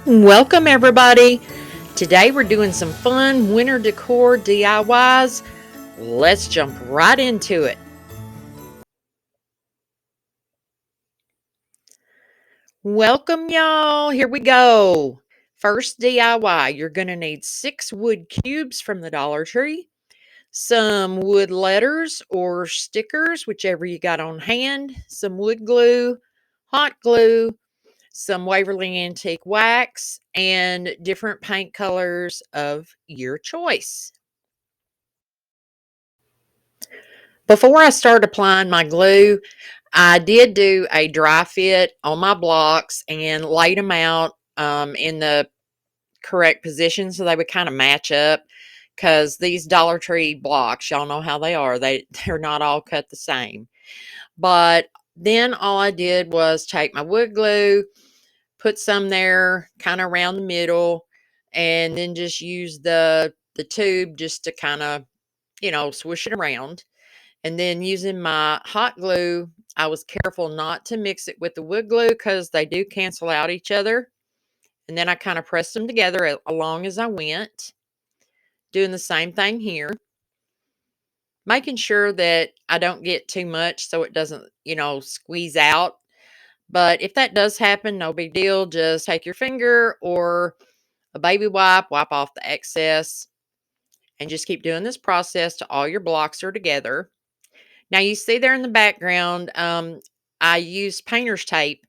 Welcome everybody. Today we're doing some fun winter decor DIYs. Let's jump right into it. Welcome y'all. Here we go. First DIY, you're going to need 6 wood cubes from the Dollar Tree, some wood letters or stickers, whichever you got on hand, some wood glue, hot glue, some Waverly Antique wax, and different paint colors of your choice. Before I start applying my glue, I did do a dry fit on my blocks and laid them out in the correct position so they would kind of match up. Because these Dollar Tree blocks, y'all know how they are. They're not all cut the same. But then all I did was take my wood glue, put some there kind of around the middle, and then just use the tube just to kind of, swish it around. And then using my hot glue, I was careful not to mix it with the wood glue because they do cancel out each other. And then I kind of pressed them together along as I went, doing the same thing here, making sure that I don't get too much so it doesn't, squeeze out. But if that does happen, no big deal. Just take your finger or a baby wipe off the excess, and just keep doing this process till all your blocks are together. Now you see there in the background, I use painter's tape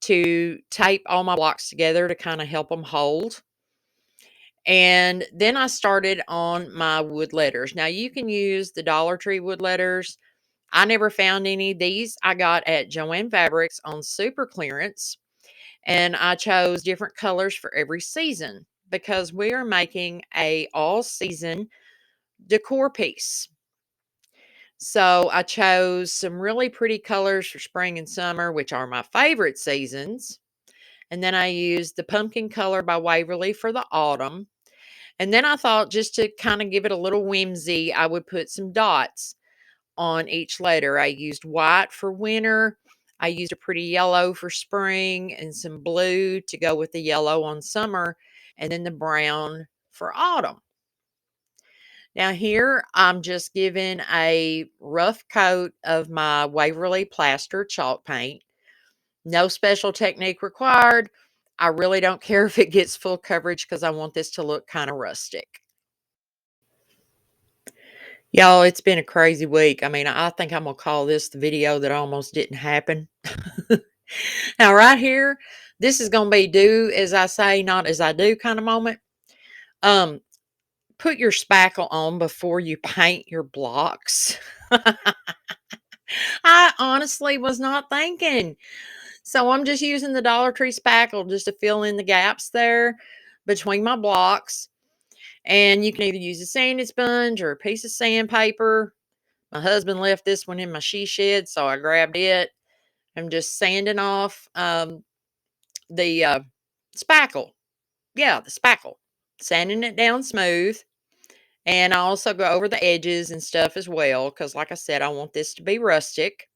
to tape all my blocks together to kind of help them hold. And then I started on my wood letters. Now you can use the Dollar Tree wood letters. I never found any. These I got at Joann Fabrics on super clearance. And I chose different colors for every season because we are making a all season decor piece. So I chose some really pretty colors for spring and summer, which are my favorite seasons. And then I used the pumpkin color by Waverly for the autumn. And then I thought just to kind of give it a little whimsy, I would put some dots on each letter. I used white for winter. I used a pretty yellow for spring and some blue to go with the yellow on summer, and then the brown for autumn. Now here I'm just giving a rough coat of my Waverly Plaster chalk paint. No special technique required. I really don't care if it gets full coverage because I want this to look kind of rustic. Y'all, it's been a crazy week. I mean, I think I'm going to call this the video that almost didn't happen. Now, right here, this is going to be do as I say, not as I do kind of moment. Um, Put your spackle on before you paint your blocks. I honestly was not thinking. So I'm just using the Dollar Tree spackle just to fill in the gaps there between my blocks. And you can either use a sanding sponge or a piece of sandpaper. My husband left this one in my she shed, so I grabbed it. I'm just sanding off the spackle. Yeah, the spackle. Sanding it down smooth. And I also go over the edges and stuff as well because, like I said, I want this to be rustic.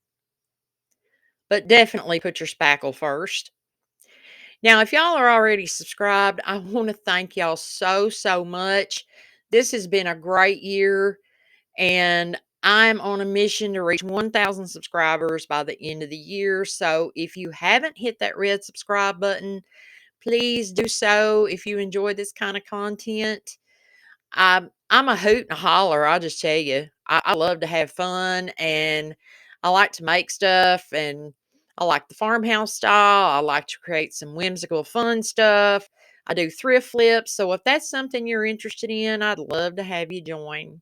But definitely put your spackle first. Now, if y'all are already subscribed, I want to thank y'all so much. This has been a great year, and I'm on a mission to reach 1,000 subscribers by the end of the year. So if you haven't hit that red subscribe button, please do so if you enjoy this kind of content. I'm a hoot and a holler, I'll just tell you. I love to have fun, and I like to make stuff, and I like the farmhouse style. I like to create some whimsical fun stuff. I do thrift flips, so if that's something you're interested in, I'd love to have you join.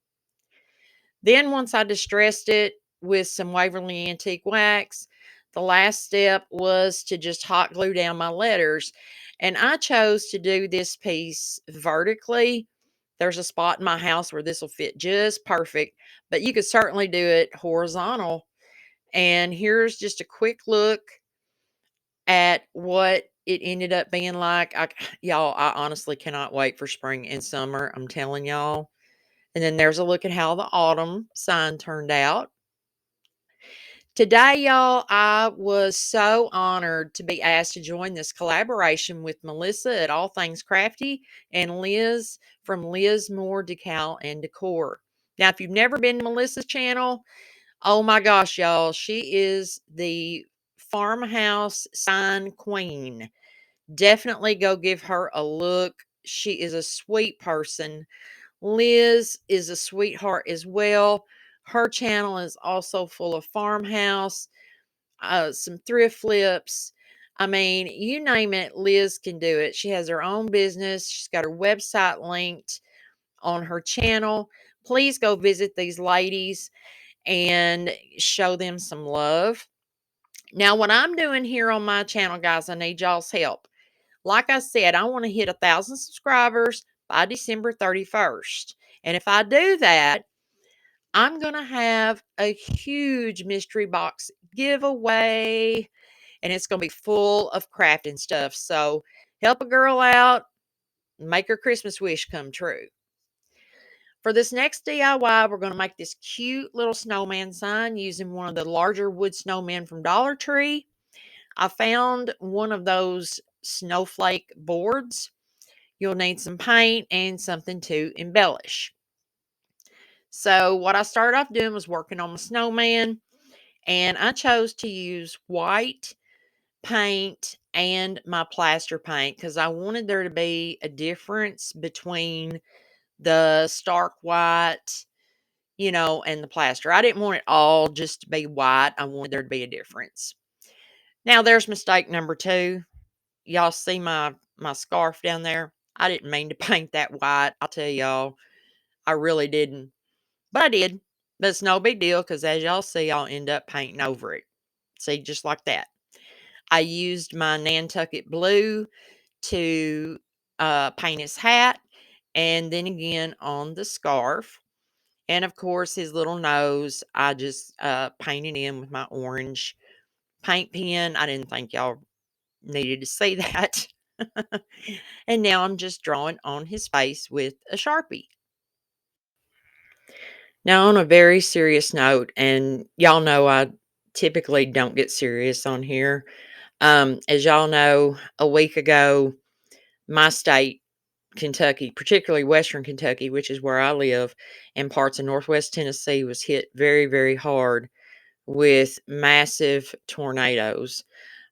Then once I distressed it with some Waverly Antique wax, the last step was to just hot glue down my letters. And I chose to do this piece vertically. There's a spot in my house where this will fit just perfect, but you could certainly do it horizontal. And here's just a quick look at what it ended up being like. Y'all, I honestly cannot wait for spring and summer. I'm telling y'all. And then there's a look at how the autumn sign turned out. Today, y'all, I was so honored to be asked to join this collaboration with Melissa at All Things Crafty and Liz from Moore Decal and Decor. Now, if you've never been to Melissa's channel, oh my gosh, y'all, she is the farmhouse sign queen. Definitely go give her a look. She is a sweet person. Liz is a sweetheart as well. Her channel is also full of farmhouse, some thrift flips. I mean, you name it, Liz can do it. She has her own business. She's got her website linked on her channel. Please go visit these ladies and show them some love. Now, what I'm doing here on my channel, guys, I need y'all's help. Like I said, I want to hit 1,000 subscribers by December 31st. And if I do that, I'm going to have a huge mystery box giveaway, and it's going to be full of crafting stuff. So help a girl out, make her Christmas wish come true. For this next DIY, we're going to make this cute little snowman sign using one of the larger wood snowmen from Dollar Tree. I found one of those snowflake boards. You'll need some paint and something to embellish. So what I started off doing was working on the snowman, and I chose to use white paint and my plaster paint because I wanted there to be a difference between the stark white, and the plaster. I didn't want it all just to be white. I wanted there to be a difference. Now there's mistake number 2. Y'all see my scarf down there? I didn't mean to paint that white. I'll tell y'all, I really didn't. But I did. But it's no big deal because as y'all see, I'll end up painting over it. See, just like that. I used my Nantucket blue to paint his hat, and then again on the scarf. And of course, his little nose, I just painted in with my orange paint pen. I didn't think y'all needed to see that. And now I'm just drawing on his face with a Sharpie. Now, on a very serious note, and y'all know I typically don't get serious on here. As y'all know, a week ago, my state, Kentucky, particularly Western Kentucky, which is where I live, and parts of Northwest Tennessee, was hit very, very hard with massive tornadoes.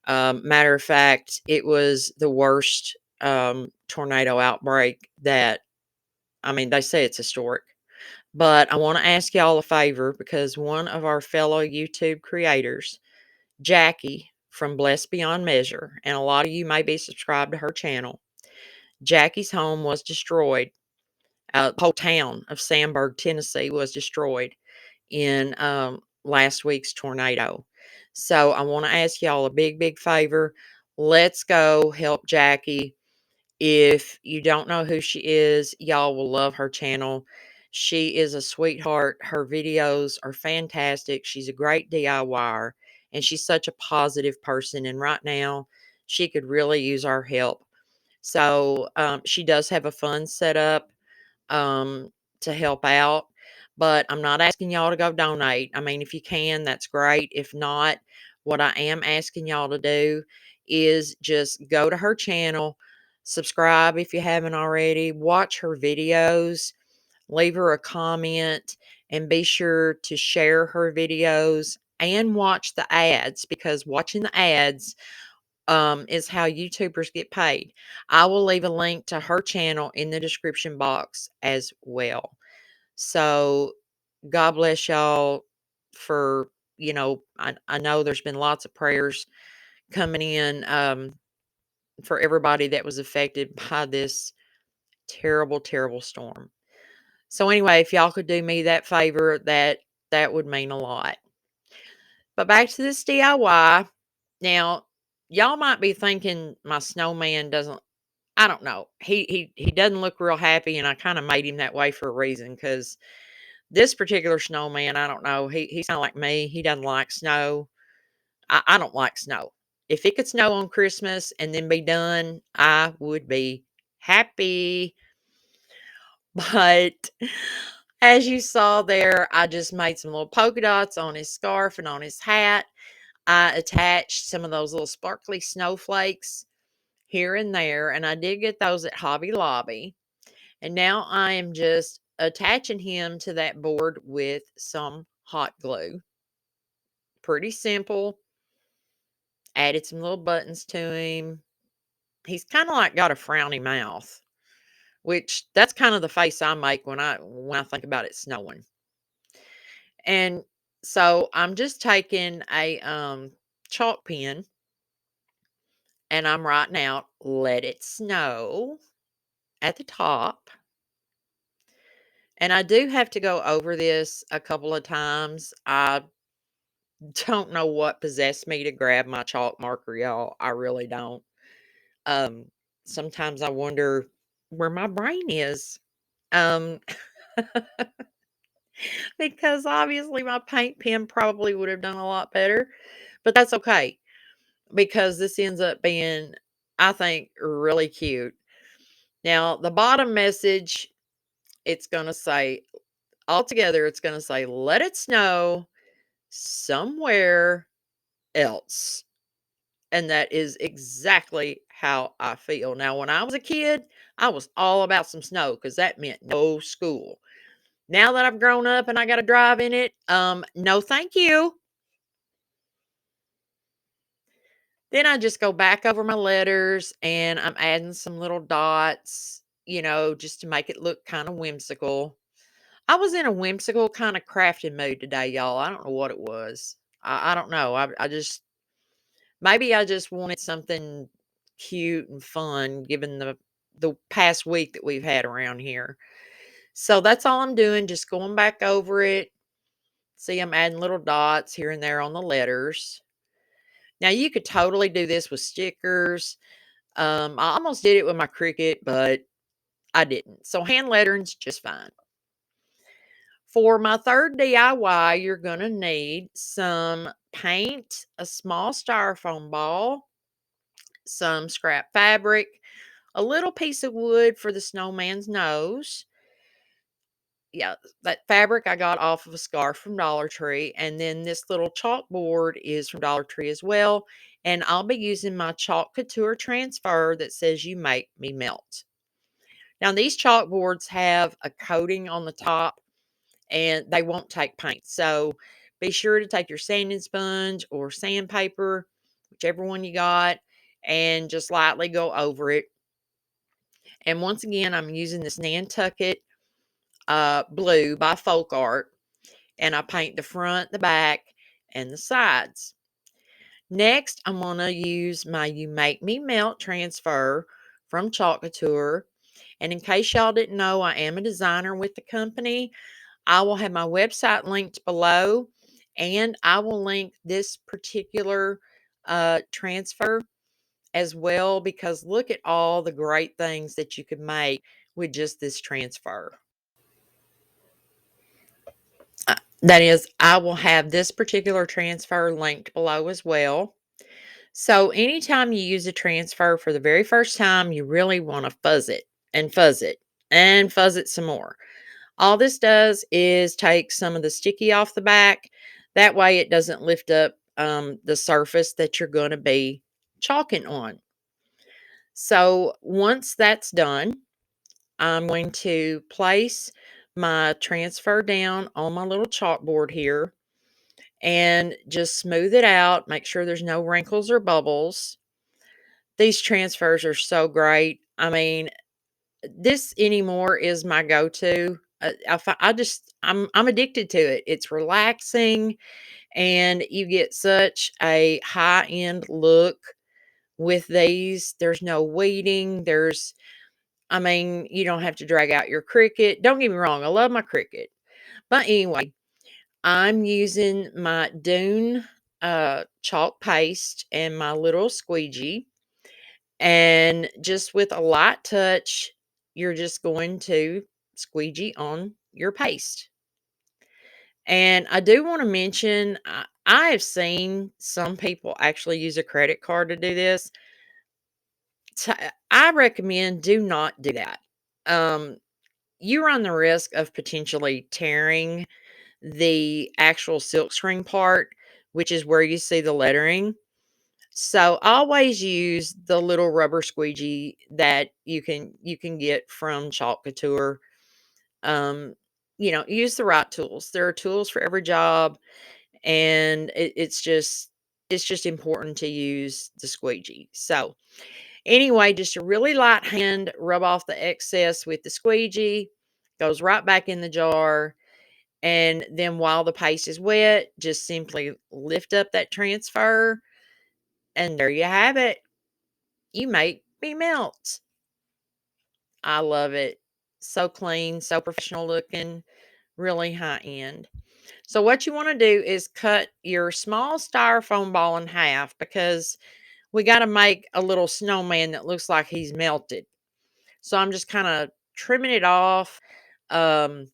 Matter of fact, it was the worst tornado outbreak that, I mean, they say it's historic. But I want to ask y'all a favor because one of our fellow YouTube creators, Jackie from Blessed Beyond Measure, and a lot of you may be subscribed to her channel. Jackie's home was destroyed. The whole town of Sandburg, Tennessee was destroyed in last week's tornado. So I want to ask y'all a big, big favor. Let's go help Jackie. If you don't know who she is, y'all will love her channel. She is a sweetheart. Her videos are fantastic. She's a great DIYer, and she's such a positive person. And right now, she could really use our help. So she does have a fund set up to help out, but I'm not asking y'all to go donate. I mean, if you can, that's great. If not, what I am asking y'all to do is just go to her channel, subscribe if you haven't already, watch her videos, leave her a comment, and be sure to share her videos and watch the ads because watching the ads is how YouTubers get paid. I will leave a link to her channel in the description box as well. So God bless y'all for, I know there's been lots of prayers coming in for everybody that was affected by this terrible, terrible storm. So anyway, if y'all could do me that favor, that would mean a lot. But back to this DIY. Now, y'all might be thinking my snowman doesn't, I don't know. He doesn't look real happy, and I kind of made him that way for a reason because this particular snowman, I don't know. He's kind of like me. He doesn't like snow. I don't like snow. If it could snow on Christmas and then be done, I would be happy. But As you saw there, I just made some little polka dots on his scarf and on his hat. I attached some of those little sparkly snowflakes here and there, and I did get those at Hobby Lobby. And now I am just attaching him to that board with some hot glue. Pretty simple. Added some little buttons to him. He's kind of like got a frowny mouth, which that's kind of the face I make when I think about it snowing. And so I'm just taking a chalk pen and I'm writing out "Let it snow" at the top. And I do have to go over this a couple of times. I don't know what possessed me to grab my chalk marker, y'all. I really don't. Um, Sometimes I wonder where my brain is. Um, because obviously my paint pen probably would have done a lot better, but that's okay because this ends up being, I think, really cute. Now, the bottom message, it's going to say, altogether, it's going to say, "Let it snow somewhere else." And that is exactly how I feel. Now, when I was a kid, I was all about some snow because that meant no school. Now that I've grown up and I got to drive in it, no, thank you. Then I just go back over my letters and I'm adding some little dots, just to make it look kind of whimsical. I was in a whimsical kind of crafting mood today, y'all. I don't know what it was. I don't know. I just maybe I just wanted something cute and fun given the past week that we've had around here. So that's all I'm doing, just going back over it. See, I'm adding little dots here and there on the letters. Now you could totally do this with stickers. I almost did it with my Cricut, but I didn't. So hand lettering's just fine. For my third DIY, you're going to need some paint, a small styrofoam ball, some scrap fabric, a little piece of wood for the snowman's nose. Yeah, that fabric I got off of a scarf from Dollar Tree. And then this little chalkboard is from Dollar Tree as well. And I'll be using my Chalk Couture transfer that says "You Make Me Melt." Now, these chalkboards have a coating on the top and they won't take paint. So be sure to take your sanding sponge or sandpaper, whichever one you got, and just lightly go over it. And once again, I'm using this Nantucket blue by Folk Art, and I paint the front, the back, and the sides. Next, I'm going to use my "You Make Me Melt" transfer from Chalk Couture. And in case y'all didn't know, I am a designer with the company. I will have my website linked below, and I will link this particular transfer as well because look at all the great things that you could make with just this transfer. That is, I will have this particular transfer linked below as well. So, anytime you use a transfer for the very first time, you really want to fuzz it and fuzz it and fuzz it some more. All this does is take some of the sticky off the back. That way, it doesn't lift up the surface that you're going to be chalking on. So, once that's done, I'm going to place my transfer down on my little chalkboard here and just smooth it out. Make sure there's no wrinkles or bubbles. These transfers are so great. I mean, this anymore is my go-to. I'm addicted to it. It's relaxing and you get such a high-end look with these. There's no weeding. I mean, you don't have to drag out your Cricut. Don't get me wrong, I love my Cricut. But anyway, I'm using my Dune chalk paste and my little squeegee. And just with a light touch, you're just going to squeegee on your paste. And I do want to mention, I have seen some people actually use a credit card to do this. I recommend do not do that. Um, you run the risk of potentially tearing the actual silkscreen part, which is where you see the lettering. So always use the little rubber squeegee that you can get from Chalk Couture. Um, use the right tools. There are tools for every job, and it's just important to use the squeegee. So anyway, just a really light hand rub off the excess with the squeegee, goes right back in the jar. And then while the paste is wet, just simply lift up that transfer, and there you have it. You make me melt. I love it. So clean, so professional looking, really high end. So what you want to do is cut your small styrofoam ball in half, because we got to make a little snowman that looks like he's melted. So I'm just kind of trimming it off, um,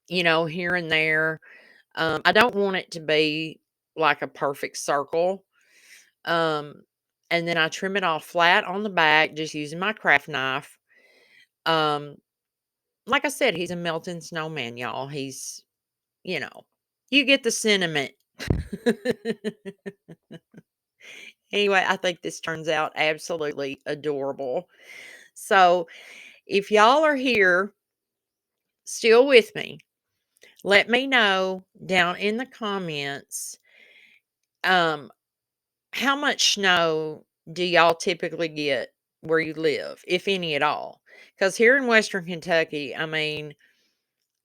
here and there. I don't want it to be like a perfect circle. Um, and then I trim it off flat on the back just using my craft knife. Um, like I said, he's a melting snowman, y'all. You know, you get the sentiment. Anyway, I think this turns out absolutely adorable. So, if y'all are here still with me, let me know down in the comments, um, how much snow do y'all typically get where you live, if any at all? Because here in Western Kentucky, I mean,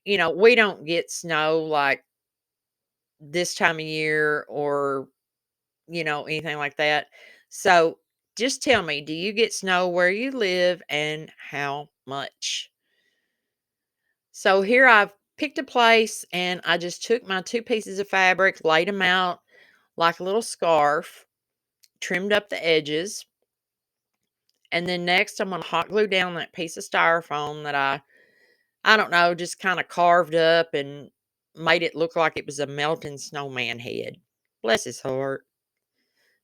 we don't get snow like this time of year, or, anything like that. So just tell me, do you get snow where you live, and how much? So here I've picked a place, and I just took my two pieces of fabric, laid them out like a little scarf, trimmed up the edges. And then next, I'm gonna hot glue down that piece of styrofoam that I don't know, just kinda carved up and made it look like it was a melting snowman head. Bless his heart.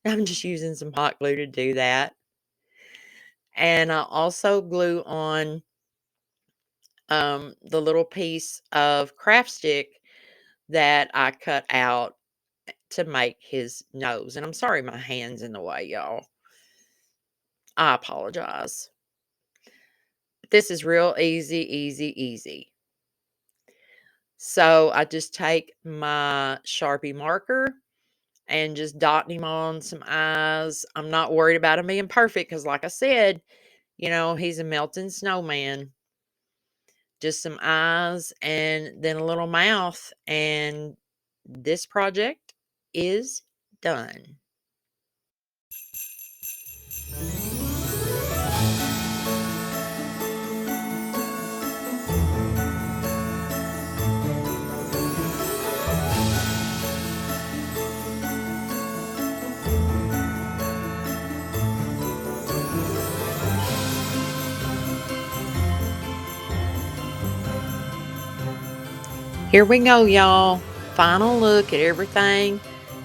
I'm just using some hot glue to do that. And I also glue on, the little piece of craft stick that I cut out to make his nose. And I'm sorry my hand's in the way, y'all. I apologize. This is real easy, easy, easy. So I just take my Sharpie marker and just dot him on some eyes. I'm not worried about him being perfect because, like I said, he's a melting snowman. Just some eyes and then a little mouth, and this project is done. Here we go, y'all. Final look at everything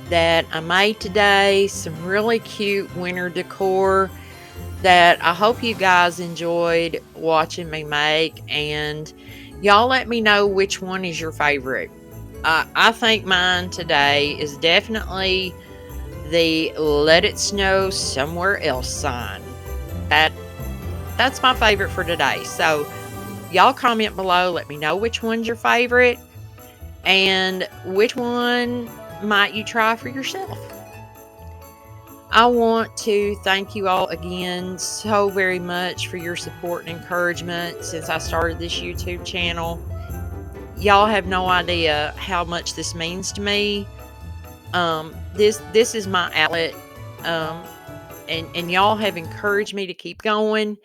that I made today. Some really cute winter decor that I hope you guys enjoyed watching me make. And y'all let me know which one is your favorite. I think mine today is definitely the "Let It Snow Somewhere Else" sign. That that's my favorite for today. So y'all comment below. Let me know which one's your favorite, and which one might you try for yourself. I want to thank you all again so very much for your support and encouragement since I started this YouTube channel. Y'all have no idea how much this means to me. This is my outlet, um, and y'all have encouraged me to keep going.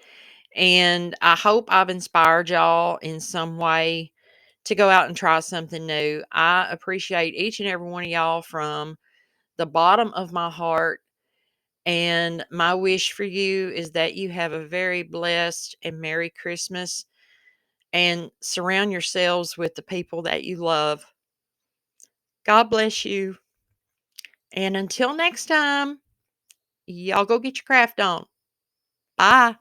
And I hope I've inspired y'all in some way to go out and try something new. I appreciate each and every one of y'all from the bottom of my heart. And my wish for you is that you have a very blessed and Merry Christmas, and surround yourselves with the people that you love. God bless you. And until next time, y'all go get your craft on. Bye.